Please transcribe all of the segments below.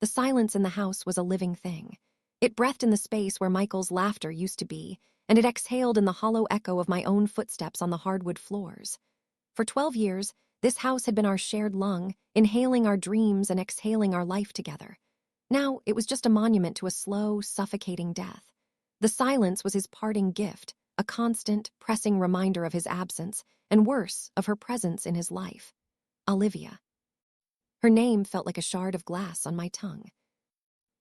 The silence in the house was a living thing. It breathed in the space where Michael's laughter used to be, and it exhaled in the hollow echo of my own footsteps on the hardwood floors. For 12 years, this house had been our shared lung, inhaling our dreams and exhaling our life together. Now, it was just a monument to a slow, suffocating death. The silence was his parting gift, a constant, pressing reminder of his absence, and worse, of her presence in his life. Olivia. Her name felt like a shard of glass on my tongue.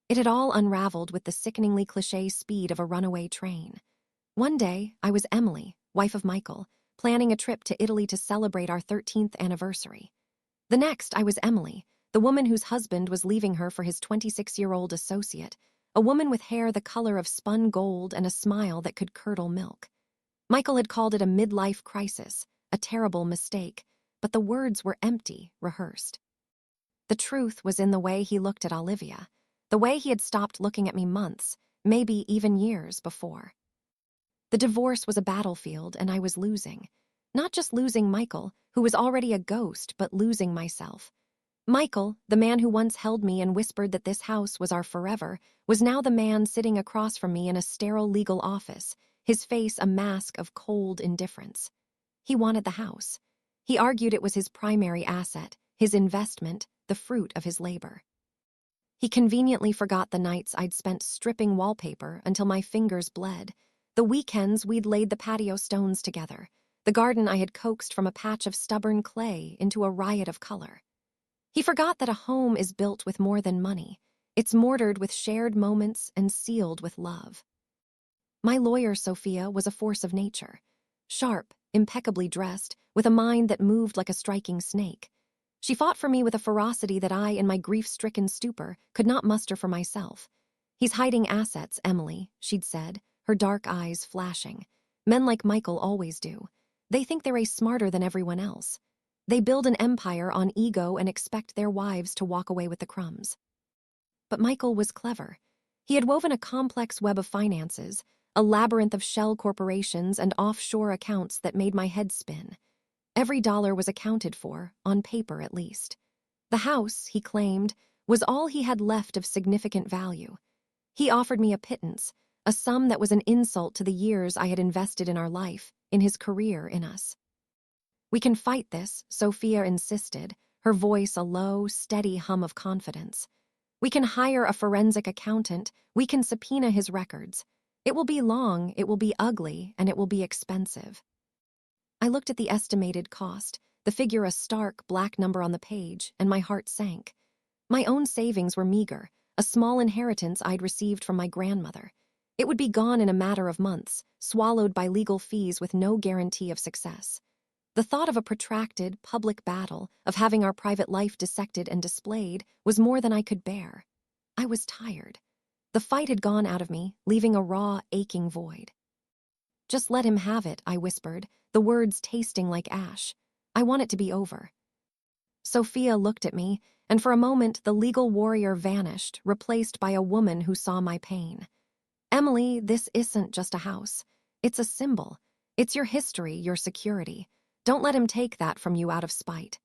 It had all unraveled with the sickeningly cliché speed of a runaway train. One day, I was Emily, wife of Michael, planning a trip to Italy to celebrate our 13th anniversary. The next, I was Emily, the woman whose husband was leaving her for his 26-year-old associate, a woman with hair the color of spun gold and a smile that could curdle milk. Michael had called it a midlife crisis, a terrible mistake, but the words were empty, rehearsed. The truth was in the way he looked at Olivia, the way he had stopped looking at me months, maybe even years before. The divorce was a battlefield, and I was losing. Not just losing Michael, who was already a ghost, but losing myself. Michael, the man who once held me and whispered that this house was our forever, was now the man sitting across from me in a sterile legal office, his face a mask of cold indifference. He wanted the house. He argued it was his primary asset, his investment, the fruit of his labor. He conveniently forgot the nights I'd spent stripping wallpaper until my fingers bled, the weekends we'd laid the patio stones together, the garden I had coaxed from a patch of stubborn clay into a riot of color. He forgot that a home is built with more than money. It's mortared with shared moments and sealed with love. My lawyer, Sophia, was a force of nature. Sharp, impeccably dressed, with a mind that moved like a striking snake. She fought for me with a ferocity that I, in my grief-stricken stupor, could not muster for myself. "He's hiding assets, Emily," she'd said, her dark eyes flashing. "Men like Michael always do. They think they're smarter than everyone else. They build an empire on ego and expect their wives to walk away with the crumbs." But Michael was clever. He had woven a complex web of finances, a labyrinth of shell corporations and offshore accounts that made my head spin. Every dollar was accounted for, on paper at least. The house, he claimed, was all he had left of significant value. He offered me a pittance, a sum that was an insult to the years I had invested in our life, in his career, in us. "We can fight this," Sophia insisted, her voice a low, steady hum of confidence. "We can hire a forensic accountant, we can subpoena his records. It will be long, it will be ugly, and it will be expensive." I looked at the estimated cost, the figure a stark, black number on the page, and my heart sank. My own savings were meager, a small inheritance I'd received from my grandmother. It would be gone in a matter of months, swallowed by legal fees with no guarantee of success. The thought of a protracted, public battle, of having our private life dissected and displayed, was more than I could bear. I was tired. The fight had gone out of me, leaving a raw, aching void. "Just let him have it," I whispered, the words tasting like ash. "I want it to be over." Sophia looked at me, and for a moment the legal warrior vanished, replaced by a woman who saw my pain. "Emily, this isn't just a house. It's a symbol. It's your history, your security. Don't let him take that from you out of spite."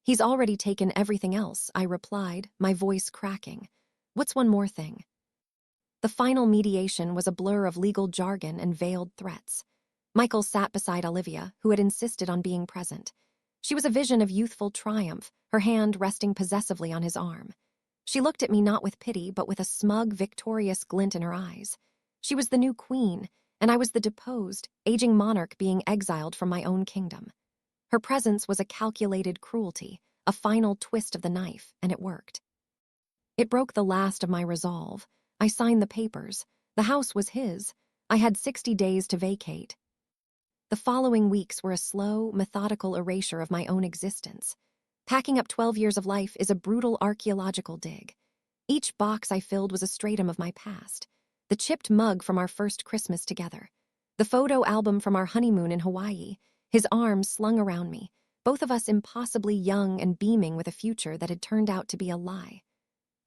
"He's already taken everything else," I replied, my voice cracking. "What's one more thing?" The final mediation was a blur of legal jargon and veiled threats. Michael sat beside Olivia, who had insisted on being present. She was a vision of youthful triumph, her hand resting possessively on his arm. She looked at me not with pity, but with a smug, victorious glint in her eyes. She was the new queen, and I was the deposed, aging monarch being exiled from my own kingdom. Her presence was a calculated cruelty, a final twist of the knife, and it worked. It broke the last of my resolve. I signed the papers. The house was his. I had 60 days to vacate. The following weeks were a slow, methodical erasure of my own existence. Packing up 12 years of life is a brutal archaeological dig. Each box I filled was a stratum of my past. The chipped mug from our first Christmas together. The photo album from our honeymoon in Hawaii, his arms slung around me, both of us impossibly young and beaming with a future that had turned out to be a lie.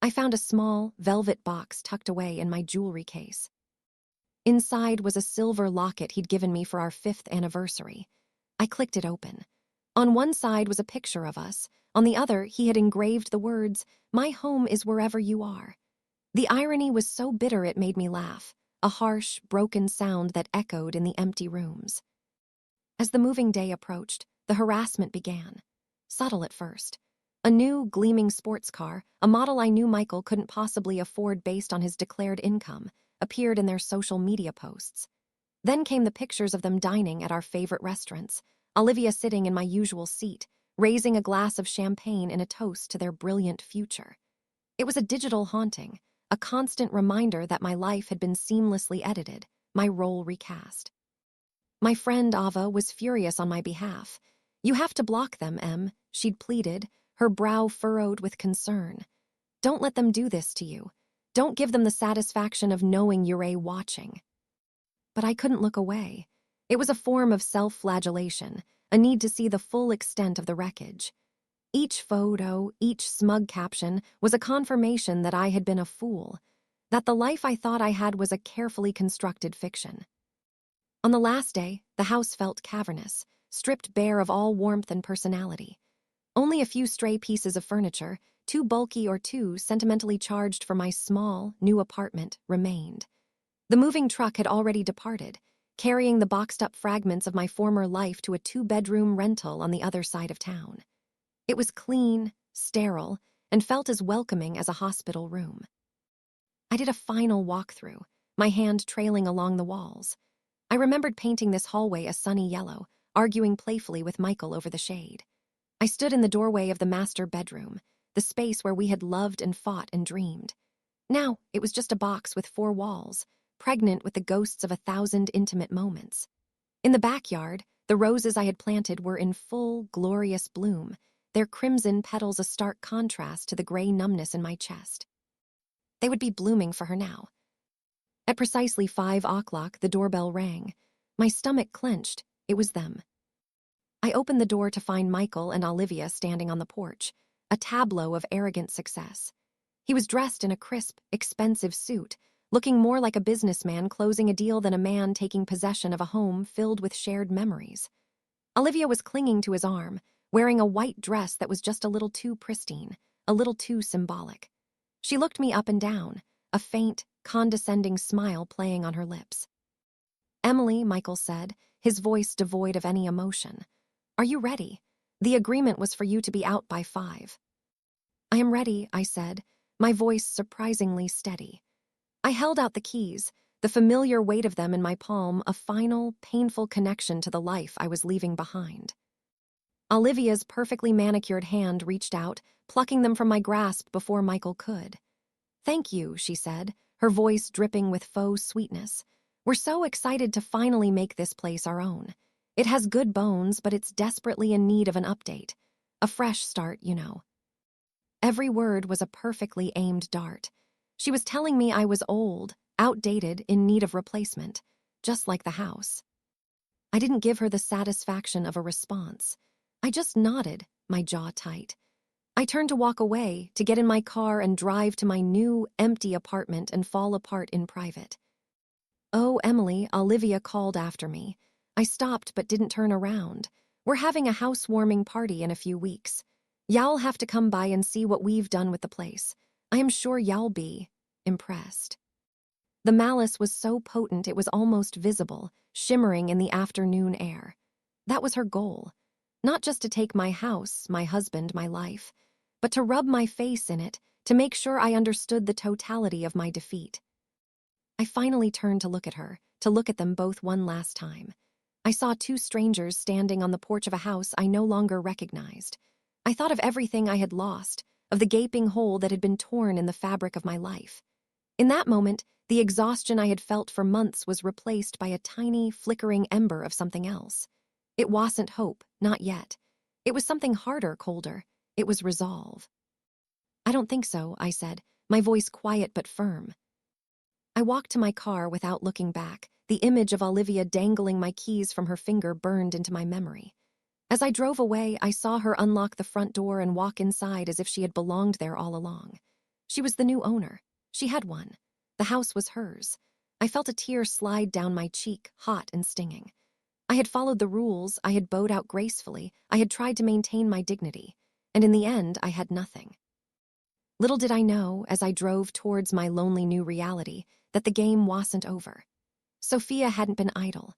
I found a small, velvet box tucked away in my jewelry case. Inside was a silver locket he'd given me for our 5th anniversary. I clicked it open. On one side was a picture of us. On the other, he had engraved the words, "My home is wherever you are." The irony was so bitter it made me laugh, a harsh, broken sound that echoed in the empty rooms. As the moving day approached, the harassment began. Subtle at first. A new, gleaming sports car, a model I knew Michael couldn't possibly afford based on his declared income, appeared in their social media posts. Then came the pictures of them dining at our favorite restaurants, Olivia sitting in my usual seat, raising a glass of champagne in a toast to their brilliant future. It was a digital haunting, a constant reminder that my life had been seamlessly edited, my role recast. My friend Ava was furious on my behalf. "You have to block them, Em," she'd pleaded, her brow furrowed with concern. "Don't let them do this to you. Don't give them the satisfaction of knowing you're watching." But I couldn't look away. It was a form of self-flagellation, a need to see the full extent of the wreckage. Each photo, each smug caption, was a confirmation that I had been a fool, that the life I thought I had was a carefully constructed fiction. On the last day, the house felt cavernous, stripped bare of all warmth and personality. Only a few stray pieces of furniture, too bulky or too sentimentally charged for my small, new apartment, remained. The moving truck had already departed, carrying the boxed-up fragments of my former life to a two-bedroom rental on the other side of town. It was clean, sterile, and felt as welcoming as a hospital room. I did a final walkthrough, my hand trailing along the walls. I remembered painting this hallway a sunny yellow, arguing playfully with Michael over the shade. I stood in the doorway of the master bedroom, the space where we had loved and fought and dreamed. Now, it was just a box with 4 walls, pregnant with the ghosts of 1,000 intimate moments. In the backyard, the roses I had planted were in full, glorious bloom, their crimson petals a stark contrast to the gray numbness in my chest. They would be blooming for her now. At precisely 5 o'clock, the doorbell rang. My stomach clenched. It was them. I opened the door to find Michael and Olivia standing on the porch, a tableau of arrogant success. He was dressed in a crisp, expensive suit, looking more like a businessman closing a deal than a man taking possession of a home filled with shared memories. Olivia was clinging to his arm, wearing a white dress that was just a little too pristine, a little too symbolic. She looked me up and down, a faint, condescending smile playing on her lips. "Emily," Michael said, his voice devoid of any emotion. "Are you ready? The agreement was for you to be out by 5. "I am ready," I said, my voice surprisingly steady. I held out the keys, the familiar weight of them in my palm, a final, painful connection to the life I was leaving behind. Olivia's perfectly manicured hand reached out, plucking them from my grasp before Michael could. "Thank you," she said, her voice dripping with faux sweetness. "We're so excited to finally make this place our own. It has good bones, but it's desperately in need of an update. A fresh start, you know." Every word was a perfectly aimed dart. She was telling me I was old, outdated, in need of replacement, just like the house. I didn't give her the satisfaction of a response. I just nodded, my jaw tight. I turned to walk away, to get in my car and drive to my new, empty apartment and fall apart in private. "Oh, Emily," Olivia called after me. I stopped but didn't turn around. "We're having a housewarming party in a few weeks. Y'all have to come by and see what we've done with the place. I am sure y'all be impressed." The malice was so potent it was almost visible, shimmering in the afternoon air. That was her goal. Not just to take my house, my husband, my life, but to rub my face in it, to make sure I understood the totality of my defeat. I finally turned to look at her, to look at them both one last time. I saw 2 strangers standing on the porch of a house I no longer recognized. I thought of everything I had lost, of the gaping hole that had been torn in the fabric of my life. In that moment, the exhaustion I had felt for months was replaced by a tiny, flickering ember of something else. It wasn't hope, not yet. It was something harder, colder. It was resolve. "I don't think so," I said, my voice quiet but firm. I walked to my car without looking back, the image of Olivia dangling my keys from her finger burned into my memory. As I drove away, I saw her unlock the front door and walk inside as if she had belonged there all along. She was the new owner. She had one. The house was hers. I felt a tear slide down my cheek, hot and stinging. I had followed the rules, I had bowed out gracefully, I had tried to maintain my dignity, and in the end I had nothing. Little did I know, as I drove towards my lonely new reality, that the game wasn't over. Sophia hadn't been idle,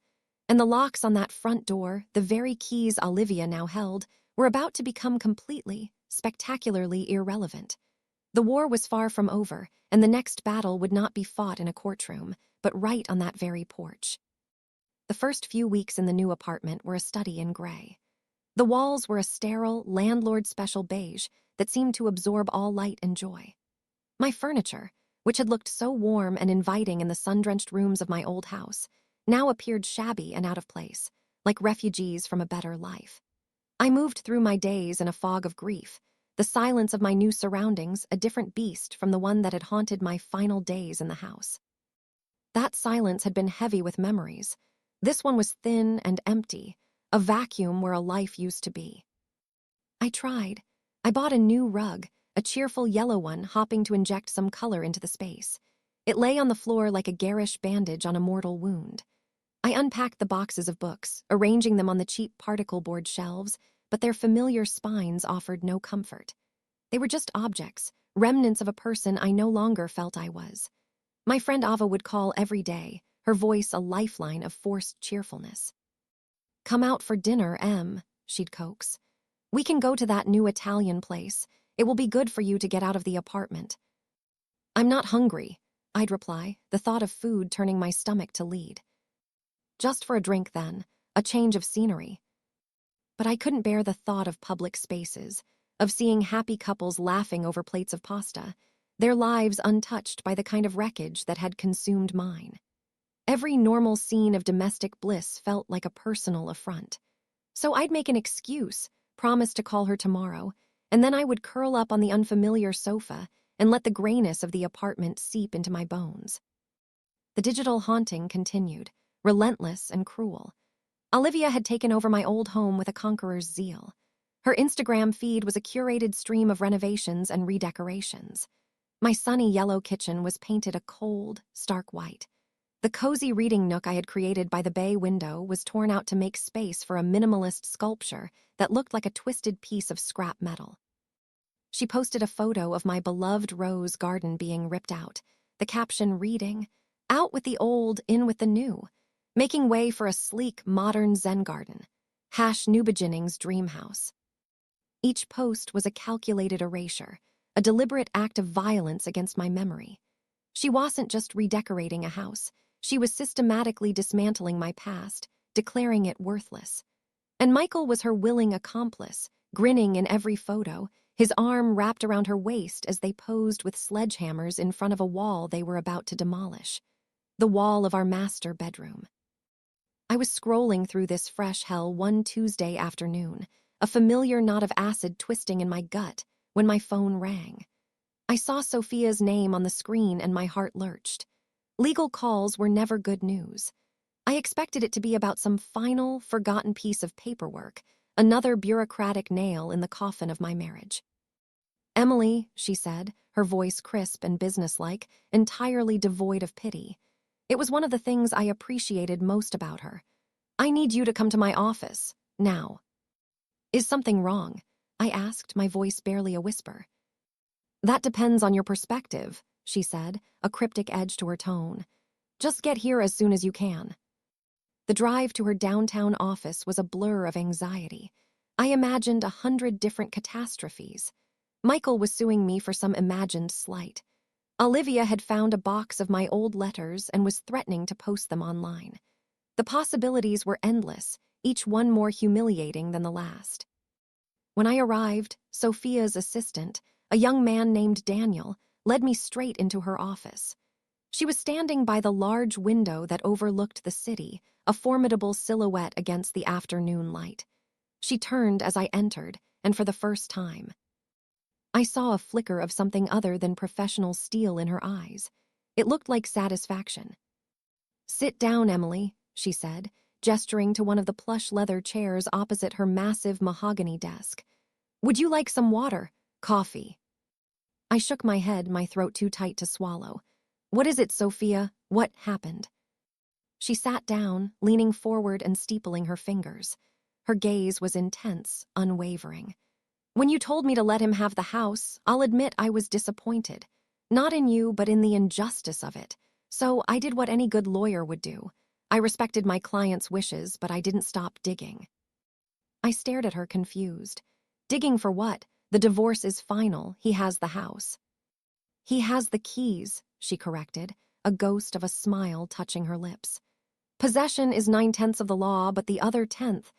and the locks on that front door, the very keys Olivia now held, were about to become completely, spectacularly irrelevant. The war was far from over, and the next battle would not be fought in a courtroom, but right on that very porch. The first few weeks in the new apartment were a study in gray. The walls were a sterile, landlord-special beige that seemed to absorb all light and joy. My furniture, which had looked so warm and inviting in the sun-drenched rooms of my old house, now appeared shabby and out of place, like refugees from a better life. I moved through my days in a fog of grief, the silence of my new surroundings a different beast from the one that had haunted my final days in the house. That silence had been heavy with memories. This one was thin and empty, a vacuum where a life used to be. I tried. I bought a new rug, a cheerful yellow one, hopping to inject some color into the space. It lay on the floor like a garish bandage on a mortal wound. I unpacked the boxes of books, arranging them on the cheap particle board shelves, but their familiar spines offered no comfort. They were just objects, remnants of a person I no longer felt I was. My friend Ava would call every day, her voice a lifeline of forced cheerfulness. "Come out for dinner, Em," she'd coax. "We can go to that new Italian place. It will be good for you to get out of the apartment." "I'm not hungry," I'd reply, the thought of food turning my stomach to lead. Just for a drink then, a change of scenery. But I couldn't bear the thought of public spaces, of seeing happy couples laughing over plates of pasta, their lives untouched by the kind of wreckage that had consumed mine. Every normal scene of domestic bliss felt like a personal affront. So I'd make an excuse, promise to call her tomorrow, and then I would curl up on the unfamiliar sofa and let the grayness of the apartment seep into my bones. The digital haunting continued, relentless and cruel. Olivia had taken over my old home with a conqueror's zeal. Her Instagram feed was a curated stream of renovations and redecorations. My sunny yellow kitchen was painted a cold, stark white. The cozy reading nook I had created by the bay window was torn out to make space for a minimalist sculpture that looked like a twisted piece of scrap metal. She posted a photo of my beloved rose garden being ripped out, the caption reading, "Out with the old, in with the new," making way for a sleek, modern Zen garden. # new beginnings dream house. Each post was a calculated erasure, a deliberate act of violence against my memory. She wasn't just redecorating a house. She was systematically dismantling my past, declaring it worthless. And Michael was her willing accomplice, grinning in every photo, his arm wrapped around her waist as they posed with sledgehammers in front of a wall they were about to demolish. The wall of our master bedroom. I was scrolling through this fresh hell one Tuesday afternoon, a familiar knot of acid twisting in my gut, when my phone rang. I saw Sophia's name on the screen and my heart lurched. Legal calls were never good news. I expected it to be about some final, forgotten piece of paperwork, another bureaucratic nail in the coffin of my marriage. "Emily," she said, her voice crisp and businesslike, entirely devoid of pity. It was one of the things I appreciated most about her. "I need you to come to my office, now." "Is something wrong?" I asked, my voice barely a whisper. "That depends on your perspective," she said, a cryptic edge to her tone. "Just get here as soon as you can." The drive to her downtown office was a blur of anxiety. I imagined 100 different catastrophes. Michael was suing me for some imagined slight. Olivia had found a box of my old letters and was threatening to post them online. The possibilities were endless, each one more humiliating than the last. When I arrived, Sophia's assistant, a young man named Daniel, led me straight into her office. She was standing by the large window that overlooked the city, a formidable silhouette against the afternoon light. She turned as I entered, and for the first time, I saw a flicker of something other than professional steel in her eyes. It looked like satisfaction. "Sit down, Emily," she said, gesturing to one of the plush leather chairs opposite her massive mahogany desk. "Would you like some water? Coffee?" I shook my head, my throat too tight to swallow. "What is it, Sophia? What happened?" She sat down, leaning forward and steepling her fingers. Her gaze was intense, unwavering. When you told me to let him have the house, I'll admit I was disappointed. Not in you, but in the injustice of it. So I did what any good lawyer would do. I respected my client's wishes, but I didn't stop digging. I stared at her, confused. Digging for what? The divorce is final. He has the house. He has the keys, she corrected, a ghost of a smile touching her lips. Possession is 9/10 of the law, but the other 10th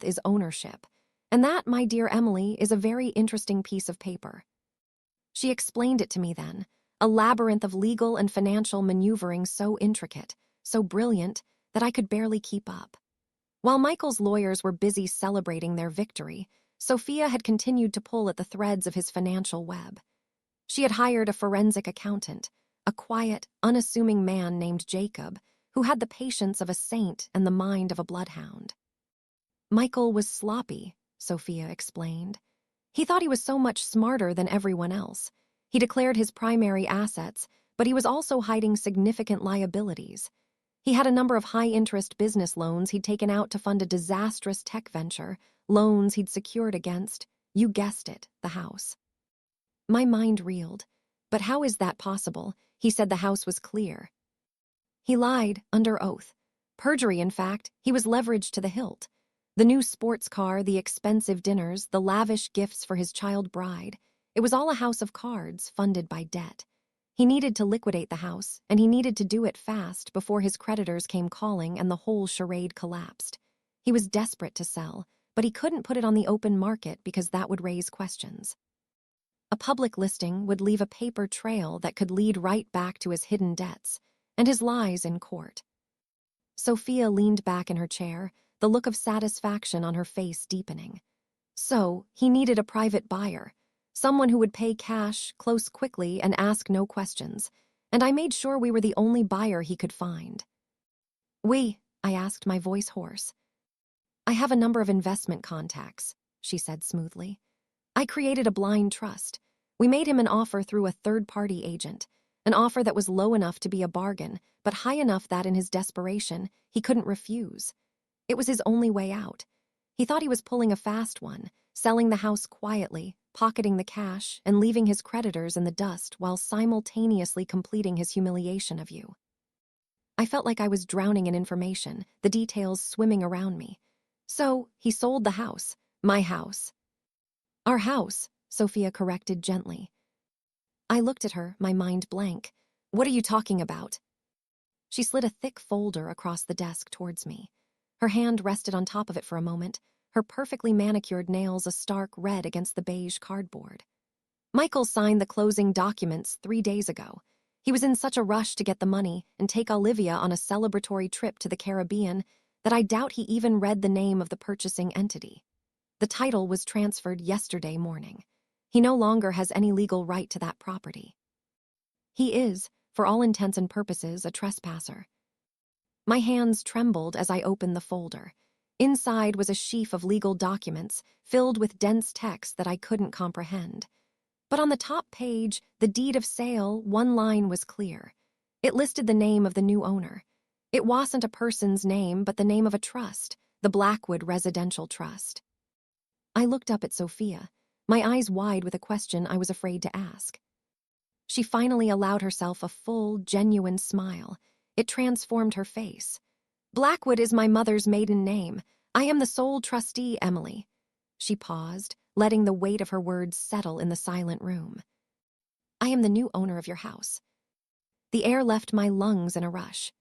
is ownership. And that, my dear Emily, is a very interesting piece of paper. She explained it to me then, a labyrinth of legal and financial maneuvering so intricate, so brilliant, that I could barely keep up. While Michael's lawyers were busy celebrating their victory, Sophia had continued to pull at the threads of his financial web. She had hired a forensic accountant, a quiet, unassuming man named Jacob, who had the patience of a saint and the mind of a bloodhound. Michael was sloppy, Sophia explained. He thought he was so much smarter than everyone else. He declared his primary assets, but he was also hiding significant liabilities. He had a number of high-interest business loans he'd taken out to fund a disastrous tech venture, loans he'd secured against, you guessed it, the house. My mind reeled. But how is that possible? He said the house was clear. He lied, under oath. Perjury, in fact. He was leveraged to the hilt. The new sports car, the expensive dinners, the lavish gifts for his child bride. It was all a house of cards, funded by debt. He needed to liquidate the house, and he needed to do it fast before his creditors came calling and the whole charade collapsed. He was desperate to sell, but he couldn't put it on the open market because that would raise questions. A public listing would leave a paper trail that could lead right back to his hidden debts and his lies in court. Sophia leaned back in her chair, the look of satisfaction on her face deepening. So, he needed a private buyer, someone who would pay cash, close quickly, and ask no questions, and I made sure we were the only buyer he could find. I asked, my voice hoarse. I have a number of investment contacts, she said smoothly. I created a blind trust. We made him an offer through a third-party agent, an offer that was low enough to be a bargain, but high enough that in his desperation, he couldn't refuse. It was his only way out. He thought he was pulling a fast one, selling the house quietly, pocketing the cash, and leaving his creditors in the dust while simultaneously completing his humiliation of you. I felt like I was drowning in information, the details swimming around me. So, he sold the house, my house. Our house, Sophia corrected gently. I looked at her, my mind blank. What are you talking about? She slid a thick folder across the desk towards me. Her hand rested on top of it for a moment, her perfectly manicured nails a stark red against the beige cardboard. Michael signed the closing documents 3 days ago. He was in such a rush to get the money and take Olivia on a celebratory trip to the Caribbean that I doubt he even read the name of the purchasing entity. The title was transferred yesterday morning. He no longer has any legal right to that property. He is, for all intents and purposes, a trespasser. My hands trembled as I opened the folder. Inside was a sheaf of legal documents filled with dense text that I couldn't comprehend. But on the top page, the deed of sale, one line was clear. It listed the name of the new owner. It wasn't a person's name, but the name of a trust, the Blackwood Residential Trust. I looked up at Sophia, my eyes wide with a question I was afraid to ask. She finally allowed herself a full, genuine smile. It transformed her face. Blackwood is my mother's maiden name. I am the sole trustee, Emily. She paused, letting the weight of her words settle in the silent room. I am the new owner of your house. The air left my lungs in a rush.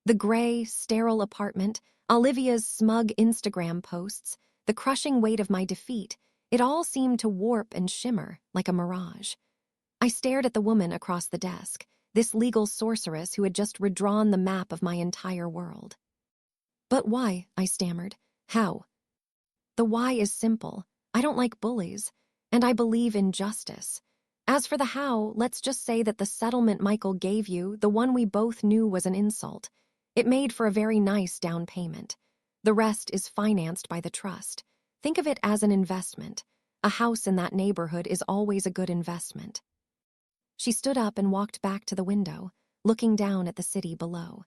The gray, sterile apartment, Olivia's smug Instagram posts, the crushing weight of my defeat, it all seemed to warp and shimmer like a mirage. I stared at the woman across the desk, this legal sorceress who had just redrawn the map of my entire world. But why? I stammered. How? The why is simple. I don't like bullies, and I believe in justice. As for the how, let's just say that the settlement Michael gave you, the one we both knew was an insult. It made for a very nice down payment. The rest is financed by the trust. Think of it as an investment. A house in that neighborhood is always a good investment. She stood up and walked back to the window, looking down at the city below.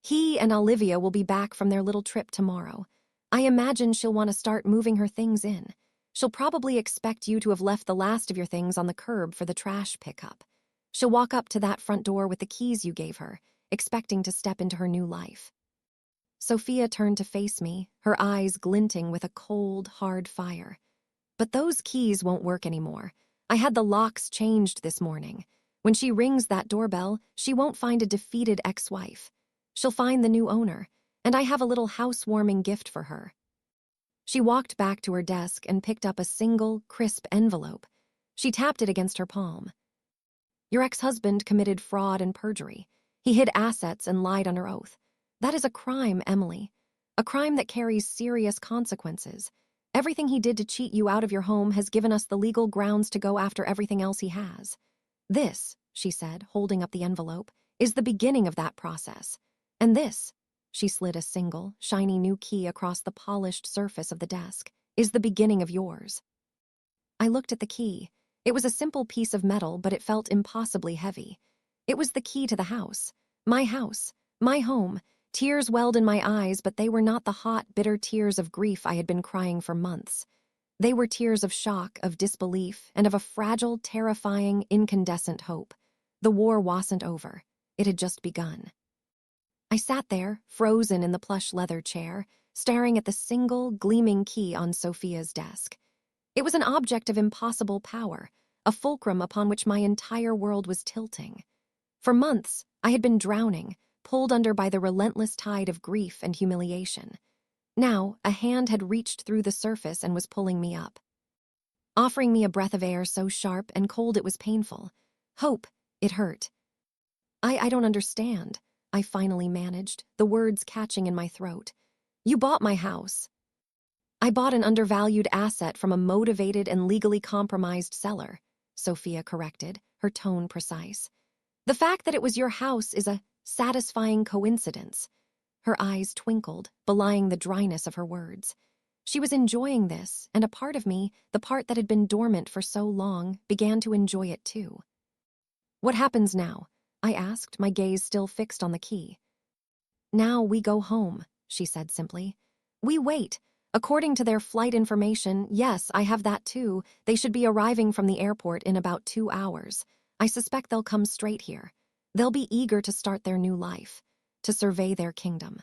He and Olivia will be back from their little trip tomorrow. I imagine she'll want to start moving her things in. She'll probably expect you to have left the last of your things on the curb for the trash pickup. She'll walk up to that front door with the keys you gave her, expecting to step into her new life. Sophia turned to face me, her eyes glinting with a cold, hard fire. But those keys won't work anymore. I had the locks changed this morning. When she rings that doorbell, she won't find a defeated ex-wife. She'll find the new owner, and I have a little housewarming gift for her. She walked back to her desk and picked up a single, crisp envelope. She tapped it against her palm. Your ex-husband committed fraud and perjury. He hid assets and lied under oath. That is a crime, Emily. A crime that carries serious consequences. Everything he did to cheat you out of your home has given us the legal grounds to go after everything else he has. This, she said, holding up the envelope, is the beginning of that process. And this, she slid a single, shiny new key across the polished surface of the desk, is the beginning of yours. I looked at the key. It was a simple piece of metal, but it felt impossibly heavy. It was the key to the house, my home. Tears welled in my eyes, but they were not the hot, bitter tears of grief I had been crying for months. They were tears of shock, of disbelief, and of a fragile, terrifying, incandescent hope. The war wasn't over. It had just begun. I sat there, frozen in the plush leather chair, staring at the single, gleaming key on Sophia's desk. It was an object of impossible power, a fulcrum upon which my entire world was tilting. For months, I had been drowning, pulled under by the relentless tide of grief and humiliation. Now, a hand had reached through the surface and was pulling me up, offering me a breath of air so sharp and cold it was painful. Hope, it hurt. I don't understand, I finally managed, the words catching in my throat. You bought my house. I bought an undervalued asset from a motivated and legally compromised seller, Sophia corrected, her tone precise. The fact that it was your house is a satisfying coincidence. Her eyes twinkled, belying the dryness of her words. She was enjoying this, and a part of me, the part that had been dormant for so long, began to enjoy it too. What happens now? I asked, my gaze still fixed on the key. Now we go home, she said simply. We wait. According to their flight information, yes, I have that too. They should be arriving from the airport in about 2 hours. I suspect they'll come straight here. They'll be eager to start their new life, to survey their kingdom.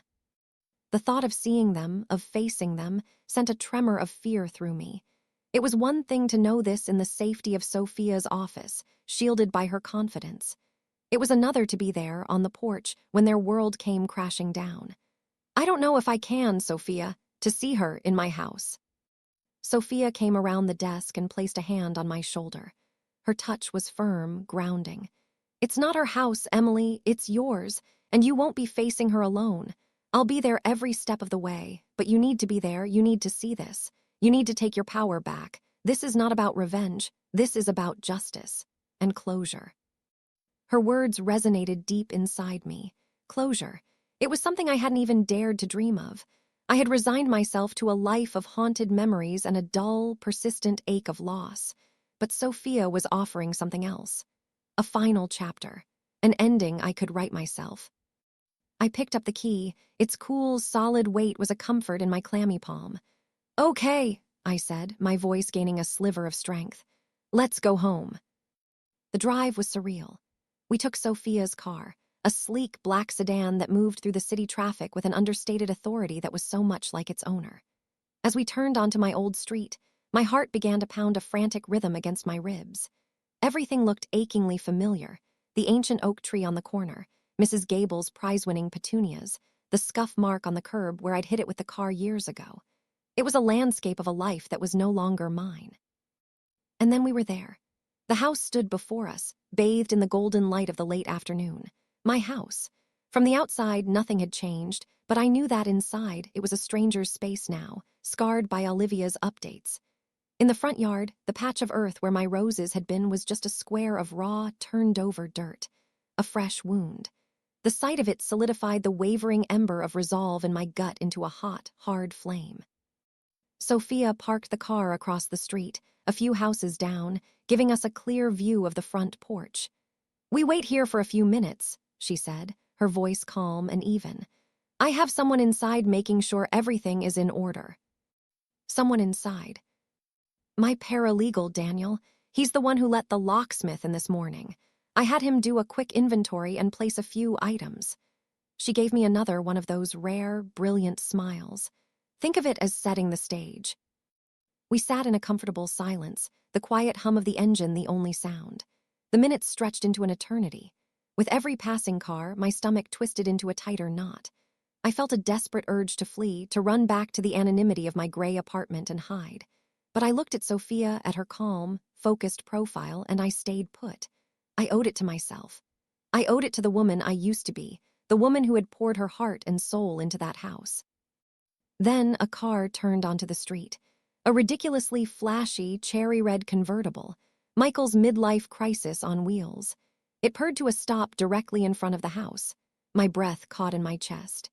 The thought of seeing them, of facing them, sent a tremor of fear through me. It was one thing to know this in the safety of Sophia's office, shielded by her confidence. It was another to be there, on the porch, when their world came crashing down. I don't know if I can, Sophia, to see her in my house. Sophia came around the desk and placed a hand on my shoulder. Her touch was firm, grounding. It's not her house, Emily, it's yours, and you won't be facing her alone. I'll be there every step of the way, but you need to be there, you need to see this. You need to take your power back. This is not about revenge, this is about justice and closure. Her words resonated deep inside me. Closure. It was something I hadn't even dared to dream of. I had resigned myself to a life of haunted memories and a dull, persistent ache of loss. But Sophia was offering something else. A final chapter. An ending I could write myself. I picked up the key. Its cool, solid weight was a comfort in my clammy palm. Okay, I said, my voice gaining a sliver of strength. Let's go home. The drive was surreal. We took Sophia's car, a sleek black sedan that moved through the city traffic with an understated authority that was so much like its owner. As we turned onto my old street, my heart began to pound a frantic rhythm against my ribs. Everything looked achingly familiar. The ancient oak tree on the corner, Mrs. Gable's prize-winning petunias, the scuff mark on the curb where I'd hit it with the car years ago. It was a landscape of a life that was no longer mine. And then we were there. The house stood before us, bathed in the golden light of the late afternoon. My house. From the outside, nothing had changed, but I knew that inside, it was a stranger's space now, scarred by Olivia's updates. In the front yard, the patch of earth where my roses had been was just a square of raw, turned-over dirt. A fresh wound. The sight of it solidified the wavering ember of resolve in my gut into a hot, hard flame. Sophia parked the car across the street, a few houses down, giving us a clear view of the front porch. We wait here for a few minutes, she said, her voice calm and even. "I have someone inside making sure everything is in order." Someone inside. My paralegal, Daniel. He's the one who let the locksmith in this morning. I had him do a quick inventory and place a few items. She gave me another one of those rare, brilliant smiles. Think of it as setting the stage. We sat in a comfortable silence, the quiet hum of the engine the only sound. The minutes stretched into an eternity. With every passing car, my stomach twisted into a tighter knot. I felt a desperate urge to flee, to run back to the anonymity of my gray apartment and hide. But I looked at Sophia, at her calm, focused profile, and I stayed put. I owed it to myself. I owed it to the woman I used to be, the woman who had poured her heart and soul into that house. Then a car turned onto the street. A ridiculously flashy, cherry-red convertible. Michael's midlife crisis on wheels. It purred to a stop directly in front of the house. My breath caught in my chest.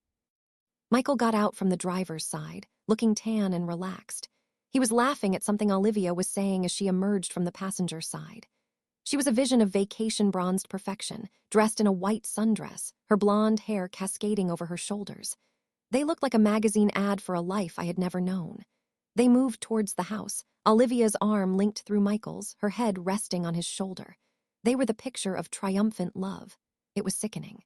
Michael got out from the driver's side, looking tan and relaxed. He was laughing at something Olivia was saying as she emerged from the passenger side. She was a vision of vacation-bronzed perfection, dressed in a white sundress, her blonde hair cascading over her shoulders. They looked like a magazine ad for a life I had never known. They moved towards the house, Olivia's arm linked through Michael's, her head resting on his shoulder. They were the picture of triumphant love. It was sickening.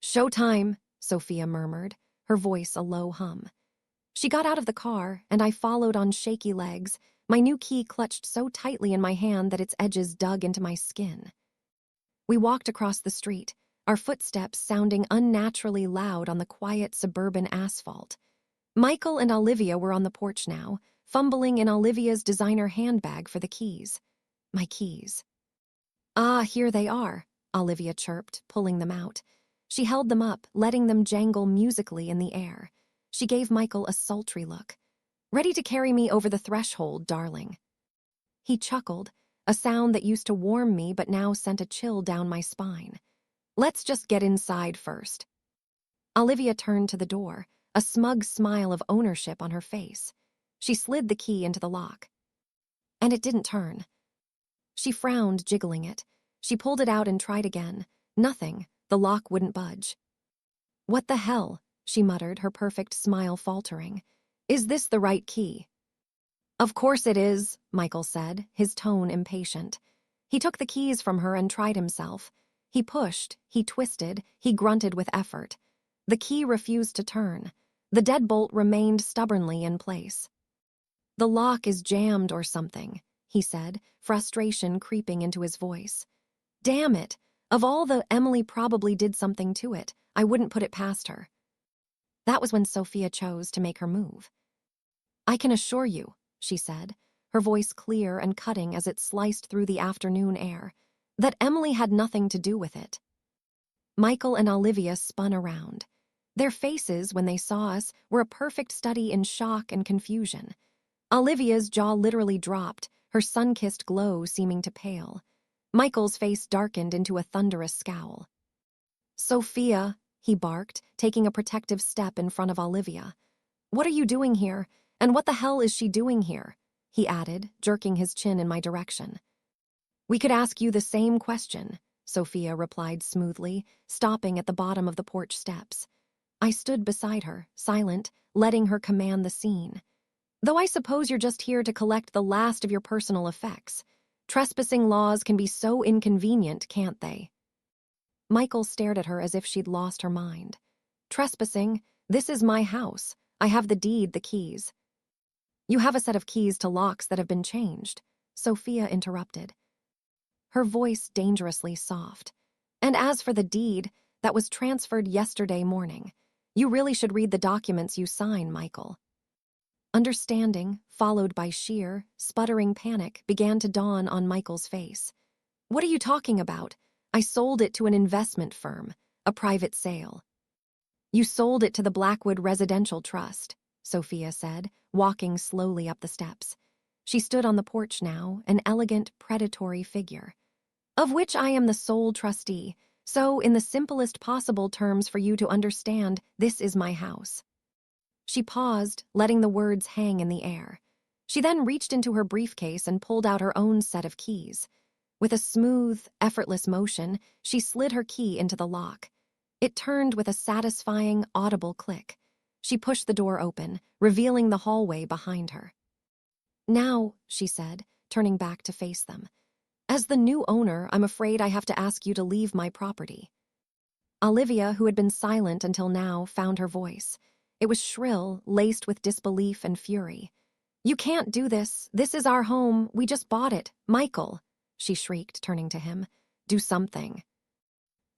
"Showtime," Sophia murmured, her voice a low hum. She got out of the car, and I followed on shaky legs, my new key clutched so tightly in my hand that its edges dug into my skin. We walked across the street, our footsteps sounding unnaturally loud on the quiet suburban asphalt. Michael and Olivia were on the porch now, fumbling in Olivia's designer handbag for the keys. My keys. "Ah, here they are," Olivia chirped, pulling them out. She held them up, letting them jangle musically in the air. She gave Michael a sultry look. "Ready to carry me over the threshold, darling." He chuckled, a sound that used to warm me but now sent a chill down my spine. "Let's just get inside first." Olivia turned to the door, a smug smile of ownership on her face. She slid the key into the lock. And it didn't turn. She frowned, jiggling it. She pulled it out and tried again. Nothing. The lock wouldn't budge. "What the hell?" she muttered, her perfect smile faltering. "Is this the right key?" "Of course it is," Michael said, his tone impatient. He took the keys from her and tried himself. He pushed, he twisted, he grunted with effort. The key refused to turn. The deadbolt remained stubbornly in place. "The lock is jammed or something," he said, frustration creeping into his voice. "Damn it! Of all the Emily probably did something to it. I wouldn't put it past her." That was when Sophia chose to make her move. "I can assure you," she said, her voice clear and cutting as it sliced through the afternoon air, "that Emily had nothing to do with it." Michael and Olivia spun around. Their faces, when they saw us, were a perfect study in shock and confusion. Olivia's jaw literally dropped, her sun-kissed glow seeming to pale. Michael's face darkened into a thunderous scowl. "Sophia," he barked, taking a protective step in front of Olivia. "What are you doing here? And what the hell is she doing here?" he added, jerking his chin in my direction. "We could ask you the same question," Sophia replied smoothly, stopping at the bottom of the porch steps. I stood beside her, silent, letting her command the scene. "Though I suppose you're just here to collect the last of your personal effects. Trespassing laws can be so inconvenient, can't they?" Michael stared at her as if she'd lost her mind. "Trespassing? This is my house. I have the deed, the keys." "You have a set of keys to locks that have been changed," Sophia interrupted, her voice dangerously soft. "And as for the deed, that was transferred yesterday morning. You really should read the documents you sign, Michael." Understanding, followed by sheer, sputtering panic, began to dawn on Michael's face. "What are you talking about? I sold it to an investment firm, a private sale." "You sold it to the Blackwood Residential Trust," Sophia said, walking slowly up the steps. She stood on the porch now, an elegant, predatory figure. "Of which I am the sole trustee, so in the simplest possible terms for you to understand, this is my house." She paused, letting the words hang in the air. She then reached into her briefcase and pulled out her own set of keys. With a smooth, effortless motion, she slid her key into the lock. It turned with a satisfying, audible click. She pushed the door open, revealing the hallway behind her. "Now," she said, turning back to face them, "as the new owner, I'm afraid I have to ask you to leave my property." Olivia, who had been silent until now, found her voice. It was shrill, laced with disbelief and fury. "You can't do this. This is our home. We just bought it. Michael," she shrieked, turning to him. "Do something."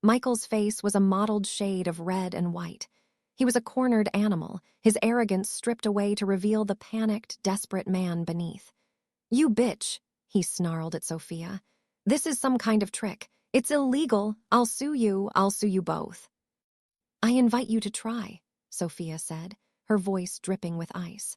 Michael's face was a mottled shade of red and white. He was a cornered animal, his arrogance stripped away to reveal the panicked, desperate man beneath. "You bitch," he snarled at Sophia. "This is some kind of trick. It's illegal. I'll sue you. I'll sue you both." "I invite you to try," Sophia said, her voice dripping with ice.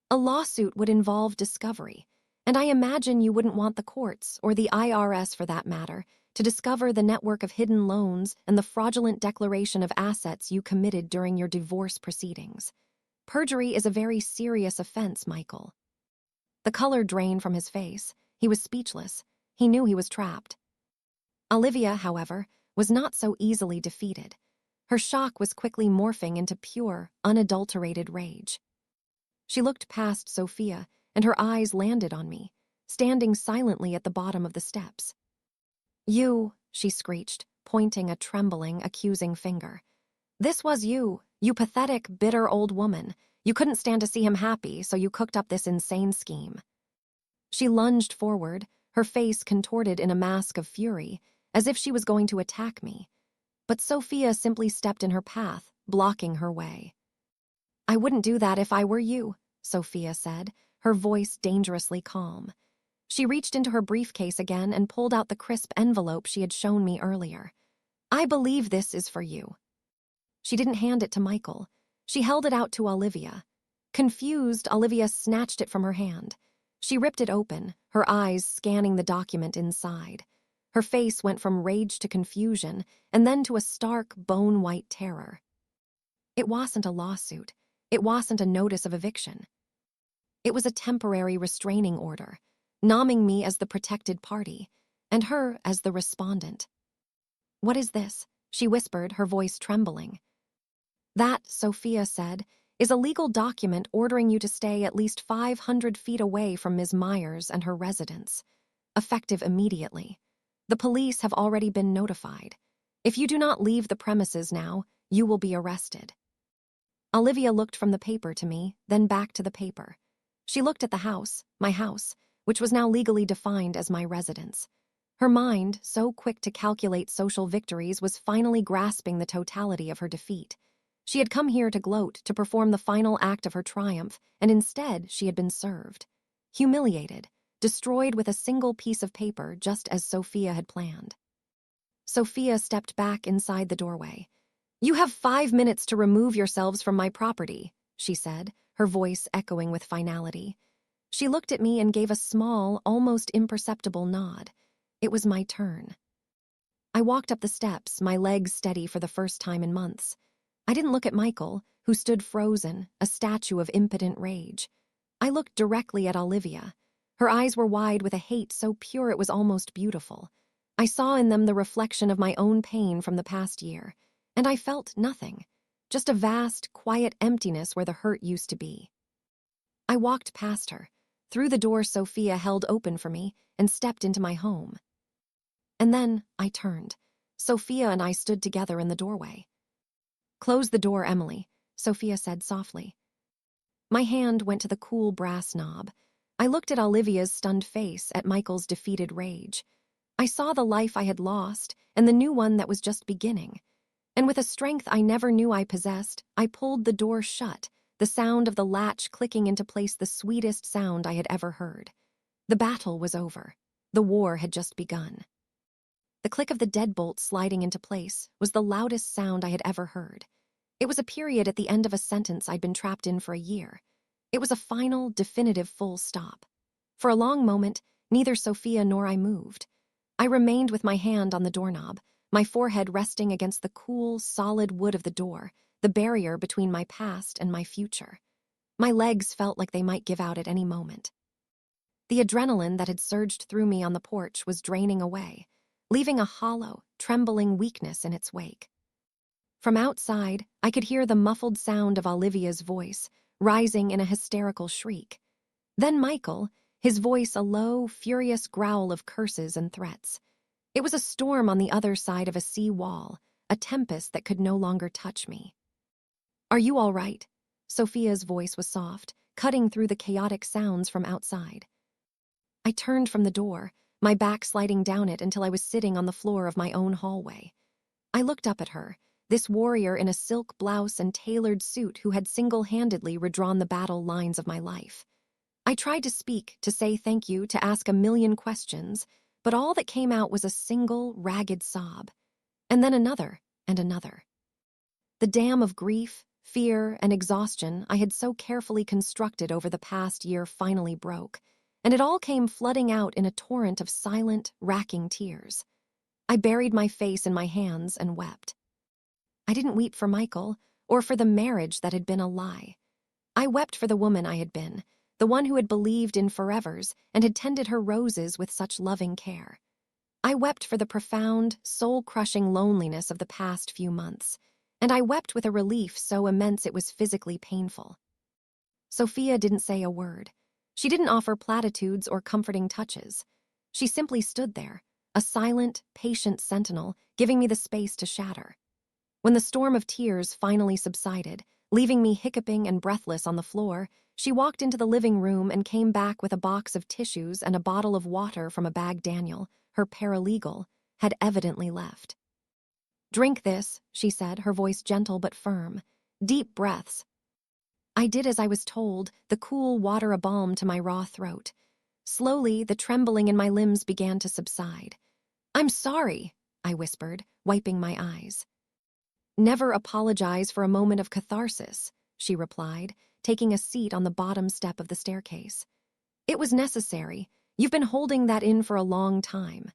"A lawsuit would involve discovery, and I imagine you wouldn't want the courts, or the IRS for that matter, to discover the network of hidden loans and the fraudulent declaration of assets you committed during your divorce proceedings. Perjury is a very serious offense, Michael." The color drained from his face. He was speechless. He knew he was trapped. Olivia, however, was not so easily defeated. Her shock was quickly morphing into pure, unadulterated rage. She looked past Sophia, and her eyes landed on me, standing silently at the bottom of the steps. "You," she screeched, pointing a trembling, accusing finger. "This was you, you pathetic, bitter old woman. You couldn't stand to see him happy, so you cooked up this insane scheme." She lunged forward, her face contorted in a mask of fury, as if she was going to attack me. But Sophia simply stepped in her path, blocking her way. "I wouldn't do that if I were you," Sophia said, her voice dangerously calm. She reached into her briefcase again and pulled out the crisp envelope she had shown me earlier. "I believe this is for you." She didn't hand it to Michael. She held it out to Olivia. Confused, Olivia snatched it from her hand. She ripped it open, her eyes scanning the document inside. Her face went from rage to confusion, and then to a stark, bone-white terror. It wasn't a lawsuit. It wasn't a notice of eviction. It was a temporary restraining order, nomming me as the protected party, and her as the respondent. "What is this?" she whispered, her voice trembling. "That," Sophia said, "is a legal document ordering you to stay at least 500 feet away from Ms. Myers and her residence. Effective immediately. The police have already been notified. If you do not leave the premises now, you will be arrested." Olivia looked from the paper to me, then back to the paper. She looked at the house, my house, which was now legally defined as my residence. Her mind, so quick to calculate social victories, was finally grasping the totality of her defeat. She had come here to gloat, to perform the final act of her triumph, and instead she had been served. Humiliated, destroyed with a single piece of paper, just as Sophia had planned. Sophia stepped back inside the doorway. "You have 5 minutes to remove yourselves from my property," she said, her voice echoing with finality. She looked at me and gave a small, almost imperceptible nod. It was my turn. I walked up the steps, my legs steady for the first time in months. I didn't look at Michael, who stood frozen, a statue of impotent rage. I looked directly at Olivia. Her eyes were wide with a hate so pure it was almost beautiful. I saw in them the reflection of my own pain from the past year, and I felt nothing, just a vast, quiet emptiness where the hurt used to be. I walked past her, through the door Sophia held open for me, and stepped into my home. And then I turned. Sophia and I stood together in the doorway. "Close the door, Emily," Sophia said softly. My hand went to the cool brass knob. I looked at Olivia's stunned face, at Michael's defeated rage. I saw the life I had lost and the new one that was just beginning. And with a strength I never knew I possessed, I pulled the door shut, the sound of the latch clicking into place the sweetest sound I had ever heard. The battle was over. The war had just begun. The click of the deadbolt sliding into place was the loudest sound I had ever heard. It was a period at the end of a sentence I'd been trapped in for a year. It was a final, definitive full stop. For a long moment, neither Sophia nor I moved. I remained with my hand on the doorknob, my forehead resting against the cool, solid wood of the door, the barrier between my past and my future. My legs felt like they might give out at any moment. The adrenaline that had surged through me on the porch was draining away, leaving a hollow, trembling weakness in its wake. From outside, I could hear the muffled sound of Olivia's voice, rising in a hysterical shriek. Then Michael, his voice a low, furious growl of curses and threats. It was a storm on the other side of a sea wall, a tempest that could no longer touch me. "Are you all right?" Sophia's voice was soft, cutting through the chaotic sounds from outside. I turned from the door, my back sliding down it until I was sitting on the floor of my own hallway. I looked up at her, this warrior in a silk blouse and tailored suit who had single-handedly redrawn the battle lines of my life. I tried to speak, to say thank you, to ask a million questions, but all that came out was a single, ragged sob. And then another, and another. The dam of grief, fear, and exhaustion I had so carefully constructed over the past year finally broke, and it all came flooding out in a torrent of silent, racking tears. I buried my face in my hands and wept. I didn't weep for Michael, or for the marriage that had been a lie. I wept for the woman I had been, the one who had believed in forevers and had tended her roses with such loving care. I wept for the profound, soul-crushing loneliness of the past few months, and I wept with a relief so immense it was physically painful. Sophia didn't say a word. She didn't offer platitudes or comforting touches. She simply stood there, a silent, patient sentinel, giving me the space to shatter. When the storm of tears finally subsided, leaving me hiccuping and breathless on the floor, she walked into the living room and came back with a box of tissues and a bottle of water from a bag Daniel, her paralegal, had evidently left. "Drink this," she said, her voice gentle but firm. "Deep breaths." I did as I was told, the cool water a balm to my raw throat. Slowly, the trembling in my limbs began to subside. "I'm sorry," I whispered, wiping my eyes. "Never apologize for a moment of catharsis," she replied, taking a seat on the bottom step of the staircase. "It was necessary. You've been holding that in for a long time."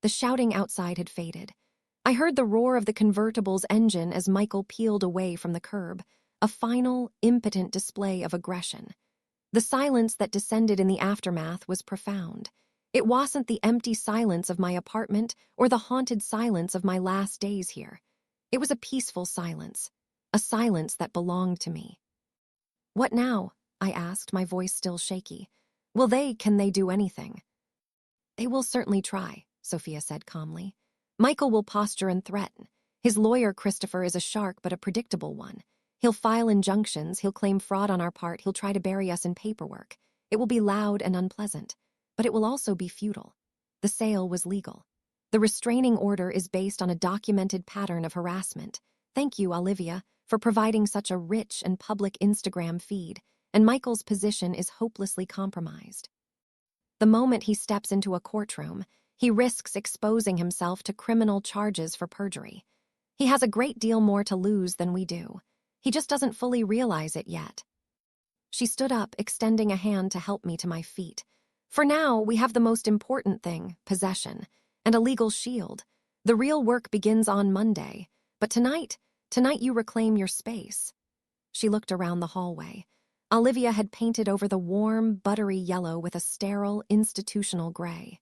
The shouting outside had faded. I heard the roar of the convertible's engine as Michael peeled away from the curb, a final, impotent display of aggression. The silence that descended in the aftermath was profound. It wasn't the empty silence of my apartment or the haunted silence of my last days here. It was a peaceful silence, a silence that belonged to me. "What now?" I asked, my voice still shaky. Can they do anything?" "They will certainly try," Sophia said calmly. "Michael will posture and threaten. His lawyer, Christopher, is a shark, but a predictable one. He'll file injunctions, he'll claim fraud on our part, he'll try to bury us in paperwork. It will be loud and unpleasant, but it will also be futile. The sale was legal. The restraining order is based on a documented pattern of harassment. Thank you, Olivia, for providing such a rich and public Instagram feed, and Michael's position is hopelessly compromised. The moment he steps into a courtroom, he risks exposing himself to criminal charges for perjury. He has a great deal more to lose than we do. He just doesn't fully realize it yet." She stood up, extending a hand to help me to my feet. "For now, we have the most important thing, possession, and a legal shield. The real work begins on Monday. But tonight you reclaim your space." She looked around the hallway. Olivia had painted over the warm, buttery yellow with a sterile, institutional gray.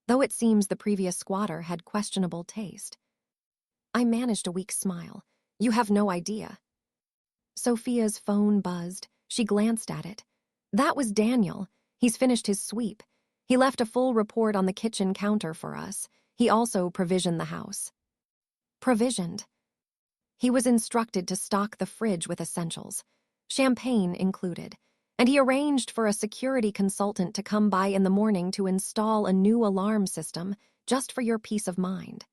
Though it seems the previous squatter had questionable taste. I managed a weak smile. "You have no idea." Sophia's phone buzzed. She glanced at it. "That was Daniel. He's finished his sweep. He left a full report on the kitchen counter for us. He also provisioned the house." Provisioned. He was instructed to stock the fridge with essentials, champagne included, and he arranged for a security consultant to come by in the morning to install a new alarm system just for your peace of mind.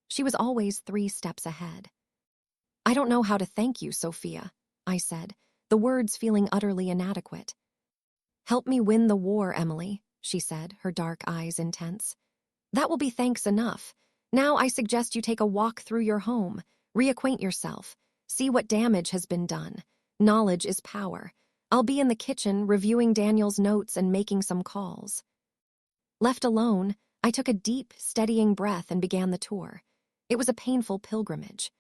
She was always 3 steps ahead. "I don't know how to thank you, Sophia," I said, the words feeling utterly inadequate. "Help me win the war, Emily," she said, her dark eyes intense. "That will be thanks enough. Now I suggest you take a walk through your home, reacquaint yourself, see what damage has been done. Knowledge is power. I'll be in the kitchen reviewing Daniel's notes and making some calls." Left alone, I took a deep, steadying breath and began the tour. It was a painful pilgrimage.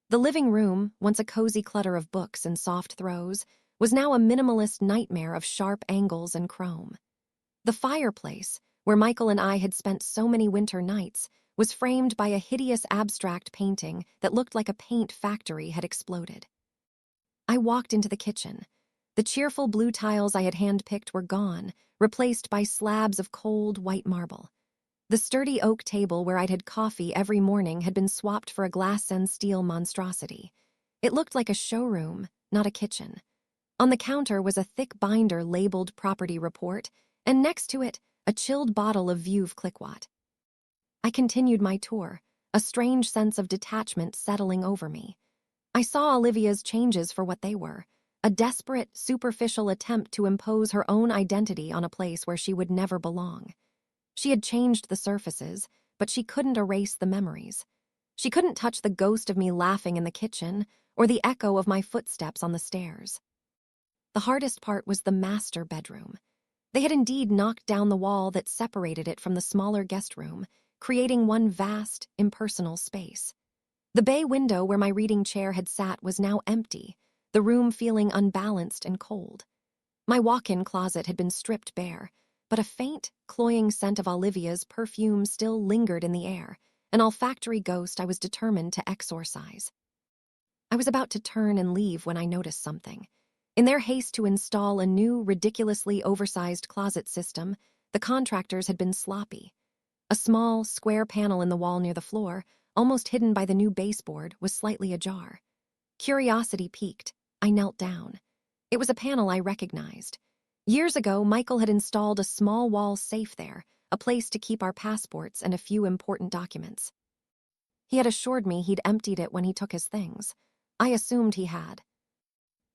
The living room, once a cozy clutter of books and soft throws, was now a minimalist nightmare of sharp angles and chrome. The fireplace, where Michael and I had spent so many winter nights, was framed by a hideous abstract painting that looked like a paint factory had exploded. I walked into the kitchen. The cheerful blue tiles I had handpicked were gone, replaced by slabs of cold white marble. The sturdy oak table where I'd had coffee every morning had been swapped for a glass and steel monstrosity. It looked like a showroom, not a kitchen. On the counter was a thick binder labeled Property Report, and next to it, a chilled bottle of Veuve Clicquot. I continued my tour, a strange sense of detachment settling over me. I saw Olivia's changes for what they were, a desperate, superficial attempt to impose her own identity on a place where she would never belong. She had changed the surfaces, but she couldn't erase the memories. She couldn't touch the ghost of me laughing in the kitchen or the echo of my footsteps on the stairs. The hardest part was the master bedroom. They had indeed knocked down the wall that separated it from the smaller guest room, creating one vast, impersonal space. The bay window where my reading chair had sat was now empty, the room feeling unbalanced and cold. My walk-in closet had been stripped bare, but a faint, cloying scent of Olivia's perfume still lingered in the air, an olfactory ghost I was determined to exorcise. I was about to turn and leave when I noticed something. In their haste to install a new, ridiculously oversized closet system, the contractors had been sloppy. A small, square panel in the wall near the floor, almost hidden by the new baseboard, was slightly ajar. Curiosity piqued. I knelt down. It was a panel I recognized. Years ago, Michael had installed a small wall safe there, a place to keep our passports and a few important documents. He had assured me he'd emptied it when he took his things. I assumed he had.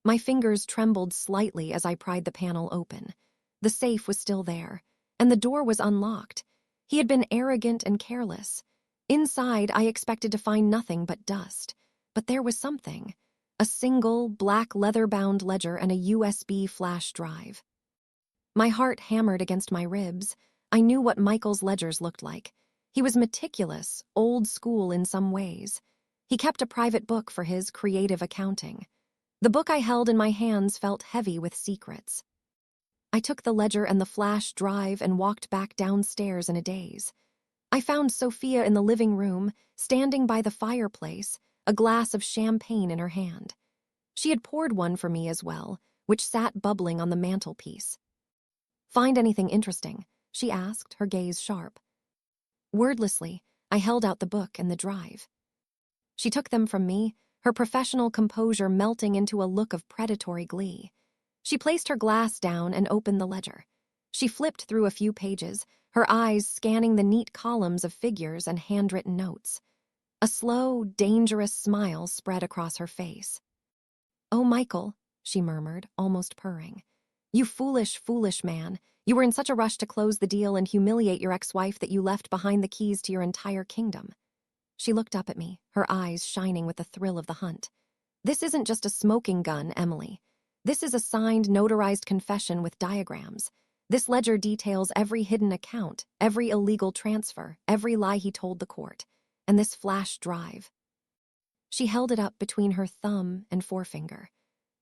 My fingers trembled slightly as I pried the panel open. The safe was still there, and the door was unlocked. He had been arrogant and careless. Inside, I expected to find nothing but dust. But there was something. A single, black leather-bound ledger and a USB flash drive. My heart hammered against my ribs. I knew what Michael's ledgers looked like. He was meticulous, old school in some ways. He kept a private book for his creative accounting. The book I held in my hands felt heavy with secrets. I took the ledger and the flash drive and walked back downstairs in a daze. I found Sophia in the living room, standing by the fireplace, a glass of champagne in her hand. She had poured one for me as well, which sat bubbling on the mantelpiece. "Find anything interesting?" she asked, her gaze sharp. Wordlessly, I held out the book and the drive. She took them from me, her professional composure melting into a look of predatory glee. She placed her glass down and opened the ledger. She flipped through a few pages, her eyes scanning the neat columns of figures and handwritten notes. A slow, dangerous smile spread across her face. "Oh, Michael," she murmured, almost purring. "You foolish, foolish man. You were in such a rush to close the deal and humiliate your ex-wife that you left behind the keys to your entire kingdom." She looked up at me, her eyes shining with the thrill of the hunt. "This isn't just a smoking gun, Emily. This is a signed, notarized confession with diagrams. This ledger details every hidden account, every illegal transfer, every lie he told the court. And this flash drive." She held it up between her thumb and forefinger.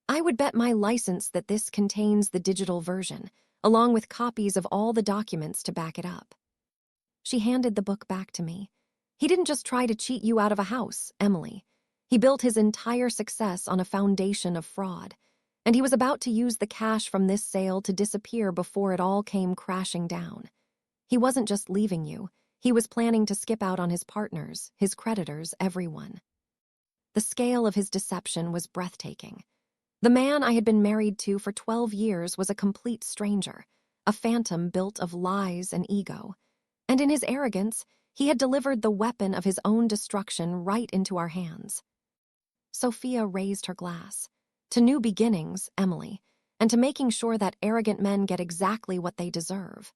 "I would bet my license that this contains the digital version, along with copies of all the documents to back it up." She handed the book back to me. "He didn't just try to cheat you out of a house, Emily. He built his entire success on a foundation of fraud, and he was about to use the cash from this sale to disappear before it all came crashing down. He wasn't just leaving you. He was planning to skip out on his partners, his creditors, everyone." The scale of his deception was breathtaking. The man I had been married to for 12 years was a complete stranger, a phantom built of lies and ego. And in his arrogance, he had delivered the weapon of his own destruction right into our hands. Sophia raised her glass. "To new beginnings, Emily, and to making sure that arrogant men get exactly what they deserve."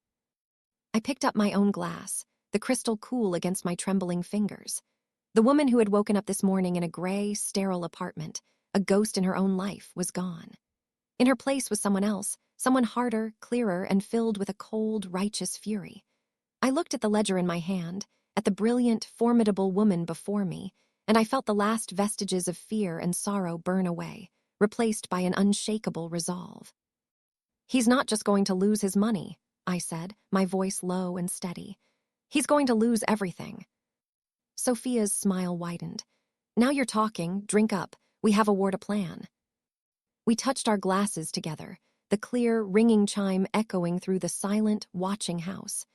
I picked up my own glass, the crystal cool against my trembling fingers. The woman who had woken up this morning in a gray, sterile apartment, a ghost in her own life, was gone. In her place was someone else, someone harder, clearer, and filled with a cold, righteous fury. I looked at the ledger in my hand, at the brilliant, formidable woman before me, and I felt the last vestiges of fear and sorrow burn away, replaced by an unshakable resolve. "He's not just going to lose his money," I said, my voice low and steady. "He's going to lose everything. Sophia's smile widened. Now you're talking, drink up, we have a war to plan. We touched our glasses together, the clear, ringing chime echoing through the silent, watching house.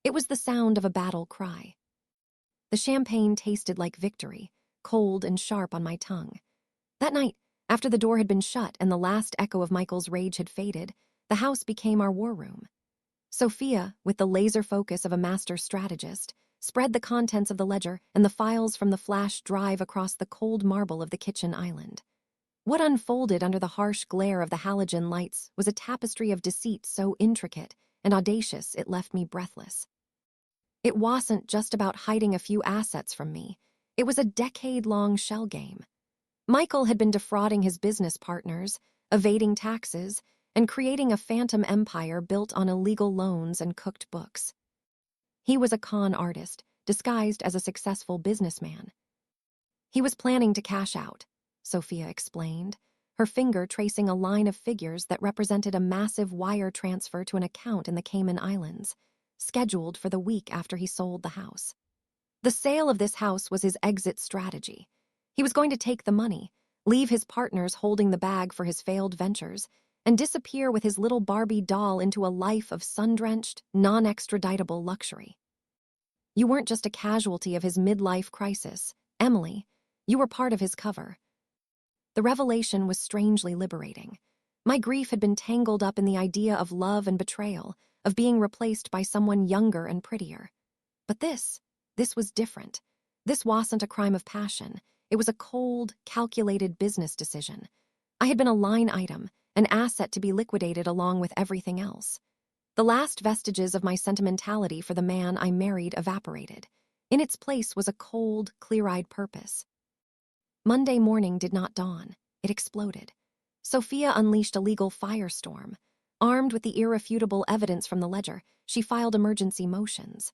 It was the sound of a battle cry. The champagne tasted like victory, cold and sharp on my tongue. That night, after the door had been shut and the last echo of Michael's rage had faded, the house became our war room. Sophia, with the laser focus of a master strategist, spread the contents of the ledger and the files from the flash drive across the cold marble of the kitchen island. What unfolded under the harsh glare of the halogen lights was a tapestry of deceit so intricate and audacious it left me breathless. It wasn't just about hiding a few assets from me. It was a decade-long shell game. Michael had been defrauding his business partners, evading taxes, and creating a phantom empire built on illegal loans and cooked books. He was a con artist, disguised as a successful businessman. He was planning to cash out, Sophia explained, her finger tracing a line of figures that represented a massive wire transfer to an account in the Cayman Islands, scheduled for the week after he sold the house. The sale of this house was his exit strategy. He was going to take the money, leave his partners holding the bag for his failed ventures, and disappear with his little Barbie doll into a life of sun-drenched, non-extraditable luxury. You weren't just a casualty of his midlife crisis, Emily. You were part of his cover. The revelation was strangely liberating. My grief had been tangled up in the idea of love and betrayal, of being replaced by someone younger and prettier. But this was different. This wasn't a crime of passion. It was a cold, calculated business decision. I had been a line item, an asset to be liquidated along with everything else. The last vestiges of my sentimentality for the man I married evaporated. In its place was a cold, clear-eyed purpose. Monday morning did not dawn. It exploded. Sophia unleashed a legal firestorm. Armed with the irrefutable evidence from the ledger, she filed emergency motions.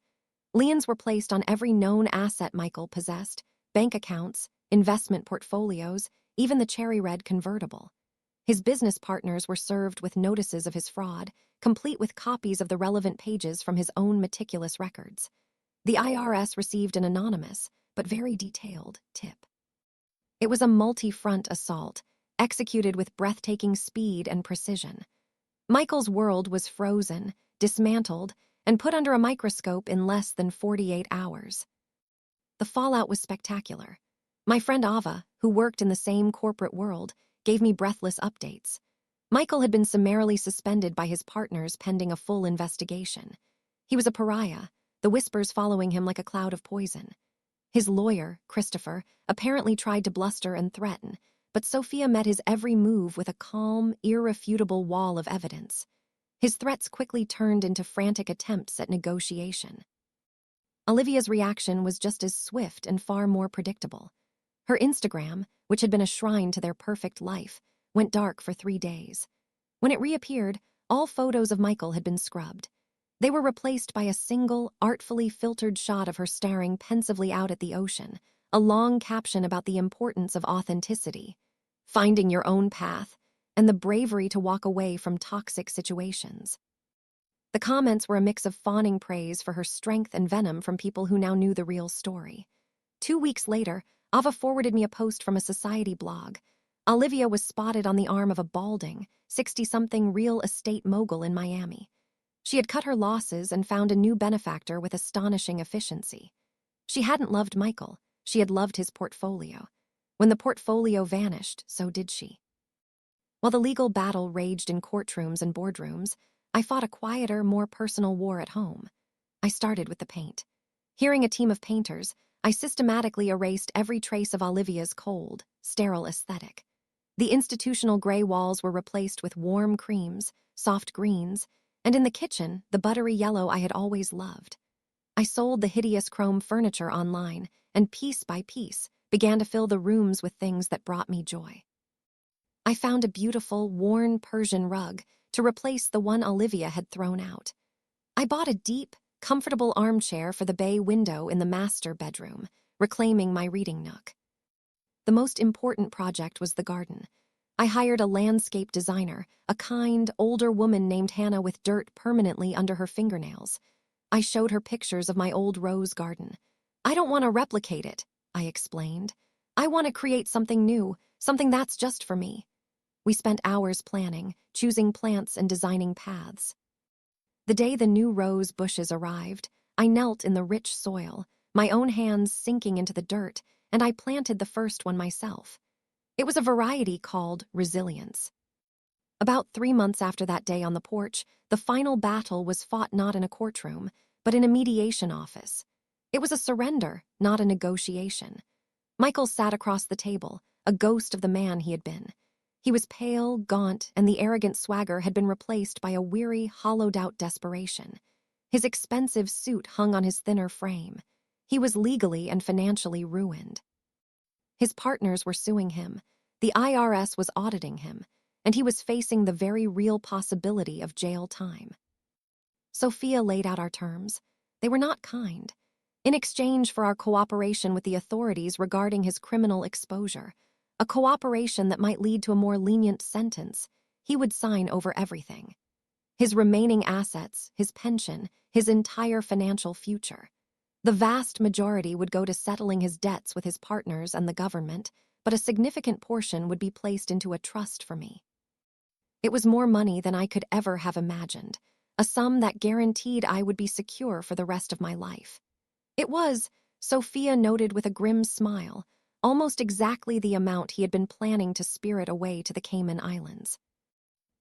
Liens were placed on every known asset Michael possessed, bank accounts, investment portfolios, even the cherry-red convertible. His business partners were served with notices of his fraud, complete with copies of the relevant pages from his own meticulous records. The IRS received an anonymous, but very detailed, tip. It was a multi-front assault, executed with breathtaking speed and precision. Michael's world was frozen, dismantled, and put under a microscope in less than 48 hours. The fallout was spectacular. My friend Ava, who worked in the same corporate world, gave me breathless updates. Michael had been summarily suspended by his partners pending a full investigation. He was a pariah, the whispers following him like a cloud of poison. His lawyer, Christopher, apparently tried to bluster and threaten, but Sophia met his every move with a calm, irrefutable wall of evidence. His threats quickly turned into frantic attempts at negotiation. Olivia's reaction was just as swift and far more predictable. Her Instagram, which had been a shrine to their perfect life, went dark for 3 days. When it reappeared, all photos of Michael had been scrubbed. They were replaced by a single, artfully filtered shot of her staring pensively out at the ocean, a long caption about the importance of authenticity, finding your own path, and the bravery to walk away from toxic situations. The comments were a mix of fawning praise for her strength and venom from people who now knew the real story. 2 weeks later, Ava forwarded me a post from a society blog. Olivia was spotted on the arm of a balding, 60-something real estate mogul in Miami. She had cut her losses and found a new benefactor with astonishing efficiency. She hadn't loved Michael, she had loved his portfolio. When the portfolio vanished, so did she. While the legal battle raged in courtrooms and boardrooms, I fought a quieter, more personal war at home. I started with the paint. Hearing a team of painters, I systematically erased every trace of Olivia's cold, sterile aesthetic. The institutional gray walls were replaced with warm creams, soft greens, and in the kitchen, the buttery yellow I had always loved. I sold the hideous chrome furniture online, and piece by piece, began to fill the rooms with things that brought me joy. I found a beautiful, worn Persian rug to replace the one Olivia had thrown out. I bought a deep, comfortable armchair for the bay window in the master bedroom, reclaiming my reading nook. The most important project was the garden. I hired a landscape designer, a kind, older woman named Hannah with dirt permanently under her fingernails. I showed her pictures of my old rose garden. I don't want to replicate it, I explained. I want to create something new, something that's just for me. We spent hours planning, choosing plants and designing paths. The day the new rose bushes arrived, I knelt in the rich soil, my own hands sinking into the dirt, and I planted the first one myself. It was a variety called resilience. About 3 months after that day on the porch, the final battle was fought not in a courtroom, but in a mediation office. It was a surrender, not a negotiation. Michael sat across the table, a ghost of the man he had been. He was pale, gaunt, and the arrogant swagger had been replaced by a weary, hollowed-out desperation. His expensive suit hung on his thinner frame. He was legally and financially ruined. His partners were suing him. The IRS was auditing him, and he was facing the very real possibility of jail time. Sophia laid out our terms. They were not kind. In exchange for our cooperation with the authorities regarding his criminal exposure, a cooperation that might lead to a more lenient sentence, he would sign over everything. His remaining assets, his pension, his entire financial future. The vast majority would go to settling his debts with his partners and the government, but a significant portion would be placed into a trust for me. It was more money than I could ever have imagined, a sum that guaranteed I would be secure for the rest of my life. It was, Sophia noted with a grim smile, almost exactly the amount he had been planning to spirit away to the Cayman Islands.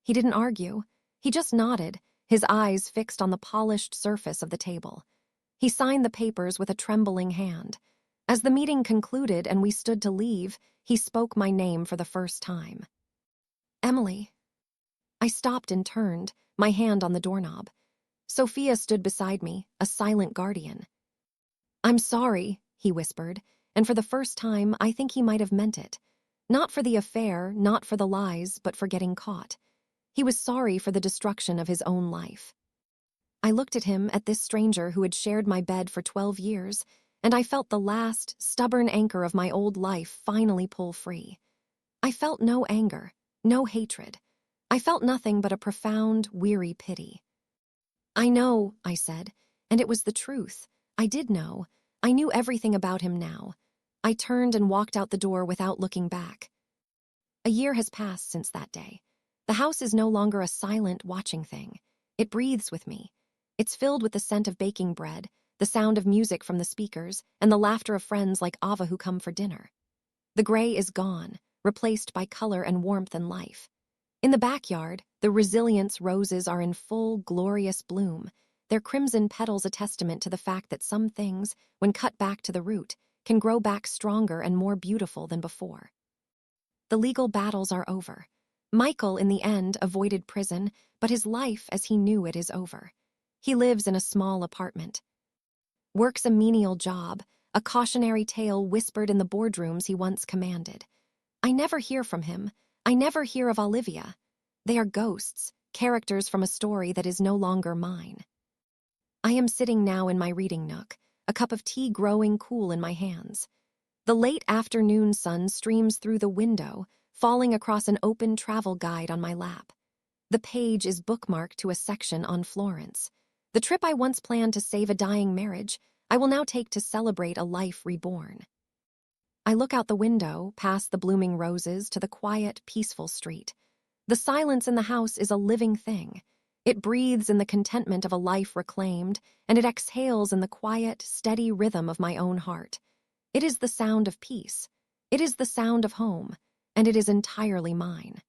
He didn't argue. He just nodded, his eyes fixed on the polished surface of the table. He signed the papers with a trembling hand. As the meeting concluded and we stood to leave, he spoke my name for the first time. Emily. I stopped and turned, my hand on the doorknob. Sophia stood beside me, a silent guardian. I'm sorry, he whispered, and for the first time I think he might have meant it. Not for the affair, not for the lies, but for getting caught. He was sorry for the destruction of his own life. I looked at him, at this stranger who had shared my bed for 12 years, and I felt the last, stubborn anchor of my old life finally pull free. I felt no anger, no hatred. I felt nothing but a profound, weary pity. I know, I said, and it was the truth. I did know. I knew everything about him now. I turned and walked out the door without looking back. A year has passed since that day. The house is no longer a silent, watching thing. It breathes with me. It's filled with the scent of baking bread, the sound of music from the speakers, and the laughter of friends like Ava who come for dinner. The gray is gone, replaced by color and warmth and life. In the backyard, the resilience roses are in full, glorious bloom, their crimson petals a testament to the fact that some things, when cut back to the root, can grow back stronger and more beautiful than before. The legal battles are over. Michael, in the end, avoided prison, but his life as he knew it is over. He lives in a small apartment. Works a menial job, a cautionary tale whispered in the boardrooms he once commanded. I never hear from him. I never hear of Olivia. They are ghosts, characters from a story that is no longer mine. I am sitting now in my reading nook, a cup of tea growing cool in my hands. The late afternoon sun streams through the window, falling across an open travel guide on my lap. The page is bookmarked to a section on Florence. The trip I once planned to save a dying marriage, I will now take to celebrate a life reborn. I look out the window, past the blooming roses, to the quiet, peaceful street. The silence in the house is a living thing. It breathes in the contentment of a life reclaimed, and it exhales in the quiet, steady rhythm of my own heart. It is the sound of peace. It is the sound of home, and it is entirely mine.